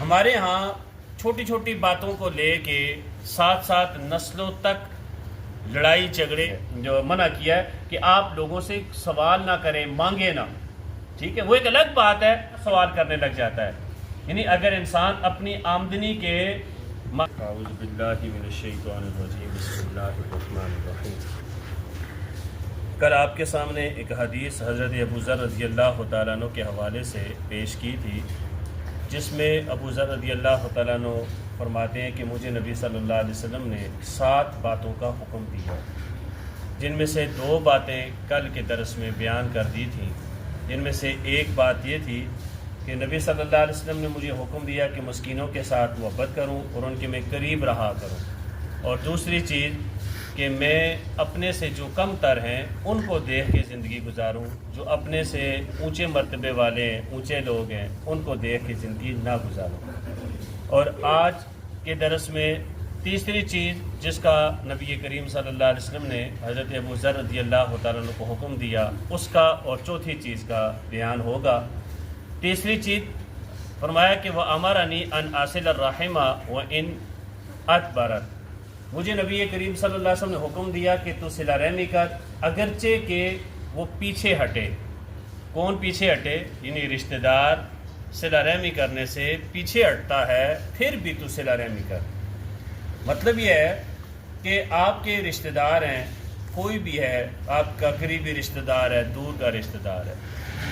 ہمارے ہاں چھوٹی چھوٹی باتوں کو لے کے ساتھ ساتھ نسلوں تک لڑائی جھگڑے جو منع کیا ہے کہ آپ لوگوں سے سوال نہ کریں، مانگے نہ. ٹھیک ہے، وہ ایک الگ بات ہے، سوال کرنے لگ جاتا ہے. یعنی اگر انسان اپنی آمدنی کے اعوذ باللہ من الشیطان الرجیم بسم اللہ الرحمن الرحیم. کل آپ کے سامنے ایک حدیث حضرت ابو ذر رضی اللہ تعالیٰ عنہ کے حوالے سے پیش کی تھی، جس میں ابو ذر رضی اللہ تعالیٰ عنہ فرماتے ہیں کہ مجھے نبی صلی اللہ علیہ وسلم نے 7 باتوں کا حکم دیا، جن میں سے 2 باتیں کل کے درس میں بیان کر دی تھیں. جن میں سے ایک بات یہ تھی کہ نبی صلی اللہ علیہ وسلم نے مجھے حکم دیا کہ مسکینوں کے ساتھ محبت کروں اور ان کے میں قریب رہا کروں، اور دوسری چیز کہ میں اپنے سے جو کم تر ہیں ان کو دیکھ کے زندگی گزاروں، جو اپنے سے اونچے مرتبے والے ہیں، اونچے لوگ ہیں، ان کو دیکھ کے زندگی نہ گزاروں. اور آج کے درس میں تیسری چیز جس کا نبی کریم صلی اللہ علیہ وسلم نے حضرت ابو ذر رضی اللہ تعالیٰ عنہ کو حکم دیا، اس کا اور چوتھی چیز کا بیان ہوگا. تیسری چیز فرمایا کہ وَأَمَرَنِي أَنْ أَصِلَ الرَّحِمَ وَإِنْ أَدْبَرَتْ. مجھے نبی کریم صلی اللہ علیہ وسلم نے حکم دیا کہ تو صلہ رحمی کر، اگرچہ کہ وہ پیچھے ہٹے. کون پیچھے ہٹے؟ یعنی رشتہ دار صلہ رحمی کرنے سے پیچھے ہٹتا ہے، پھر بھی تو صلہ رحمی کر. مطلب یہ ہے کہ آپ کے رشتہ دار ہیں، کوئی بھی ہے، آپ کا قریبی رشتہ دار ہے، دور کا رشتہ دار ہے،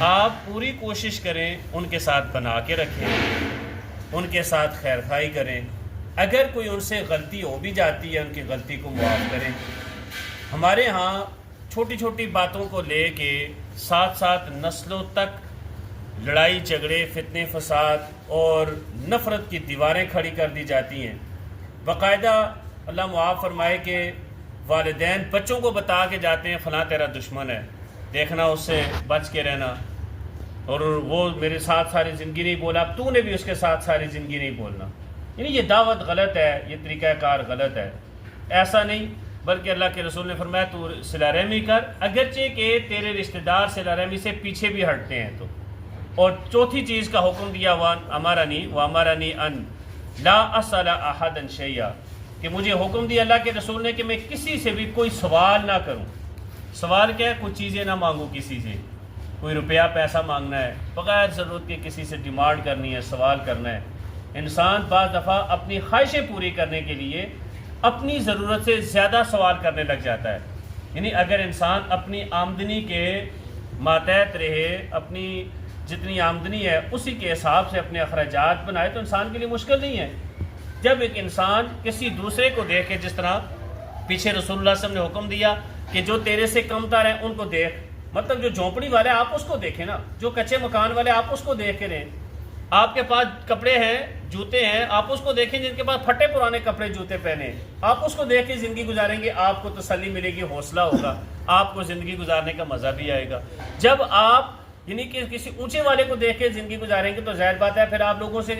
آپ پوری کوشش کریں ان کے ساتھ بنا کے رکھیں، ان کے ساتھ خیر خواہی کریں. اگر کوئی ان سے غلطی ہو بھی جاتی ہے ان کی غلطی کو معاف کریں. ہمارے ہاں چھوٹی چھوٹی باتوں کو لے کے ساتھ ساتھ نسلوں تک لڑائی جھگڑے، فتنے فساد اور نفرت کی دیواریں کھڑی کر دی جاتی ہیں. باقاعدہ اللہ معاف فرمائے کہ والدین بچوں کو بتا کے جاتے ہیں فلاں تیرا دشمن ہے، دیکھنا اس سے بچ کے رہنا، اور وہ میرے ساتھ ساری زندگی نہیں بولا، اب تو نے بھی اس کے ساتھ ساری زندگی نہیں بولنا. یعنی یہ دعوت غلط ہے، یہ طریقہ کار غلط ہے. ایسا نہیں، بلکہ اللہ کے رسول نے فرمایا تو صلہ رحمی کر، اگرچہ کہ تیرے رشتہ دار صلہ رحمی سے پیچھے بھی ہٹتے ہیں تو. اور چوتھی چیز کا حکم دیا وَأَمَرَنِي أَنْ لَا أَسْأَلَ أَحَدًا شَيْئًا، کہ مجھے حکم دیا اللہ کے رسول نے کہ میں کسی سے بھی کوئی سوال نہ کروں. سوال کیا ہے؟ کچھ چیزیں نہ مانگوں کسی سے. کوئی روپیہ پیسہ مانگنا ہے بغیر ضرورت کے، کسی سے ڈیمانڈ کرنی ہے، سوال کرنا ہے. انسان بعض دفعہ اپنی خواہشیں پوری کرنے کے لیے اپنی ضرورت سے زیادہ سوال کرنے لگ جاتا ہے. یعنی اگر انسان اپنی آمدنی کے ماتحت رہے، اپنی جتنی آمدنی ہے اسی کے حساب سے اپنے اخراجات بنائے تو انسان کے لیے مشکل نہیں ہے. جب ایک انسان کسی دوسرے کو دیکھے، جس طرح پیچھے رسول اللہ صلی اللہ علیہ وسلم نے حکم دیا کہ جو تیرے سے کم تر ہیں ان کو دیکھ، مطلب جو جھونپڑی والے آپ اس کو دیکھیں نا، جو کچے مکان والے آپ اس کو دیکھ کے رہیں. آپ کے پاس کپڑے ہیں، جوتے ہیں، آپ اس کو دیکھیں جن کے پاس پھٹے پرانے کپڑے جوتے پہنے ہیں، آپ اس کو دیکھ کے زندگی گزاریں گے، آپ کو تسلی ملے گی، حوصلہ ہوگا، آپ کو زندگی گزارنے کا مزہ بھی آئے گا. جب آپ یعنی کہ کسی اونچے والے کو دیکھ کے زندگی گزاریں گے تو ظاہر بات ہے پھر آپ لوگوں سے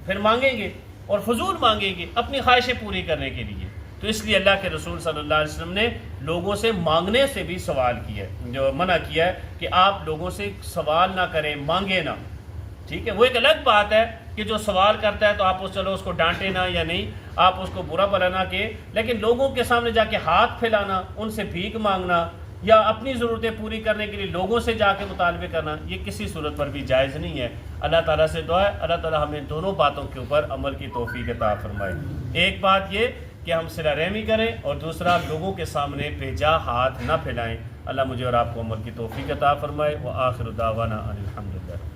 پھر مانگیں گے اور فضول مانگیں گے اپنی خواہشیں پوری کرنے کے لیے. تو اس لیے اللہ کے رسول صلی اللہ علیہ وسلم نے لوگوں سے مانگنے سے بھی سوال کیا ہے، جو منع کیا ہے کہ آپ لوگوں سے سوال نہ کریں، مانگے نہ. ٹھیک ہے، وہ ایک الگ بات ہے کہ جو سوال کرتا ہے تو آپ چلو اس کو ڈانٹے نہ یا نہیں، آپ اس کو برا بھلا نہ کہ، لیکن لوگوں کے سامنے جا کے ہاتھ پھیلانا، ان سے بھیک مانگنا یا اپنی ضرورتیں پوری کرنے کے لیے لوگوں سے جا کے مطالبے کرنا، یہ کسی صورت پر بھی جائز نہیں ہے. اللہ تعالیٰ سے دعا ہے اللہ تعالیٰ ہمیں دونوں باتوں کے اوپر عمل کی توفیق عطا فرمائے. ایک بات یہ کہ ہم صلہ رحمی کریں، اور دوسرا لوگوں کے سامنے بھیجا ہاتھ نہ پھیلائیں. اللہ مجھے اور آپ کو عمل کی توفیق عطا فرمائے. وآخر دعوانا ان الحمدللہ.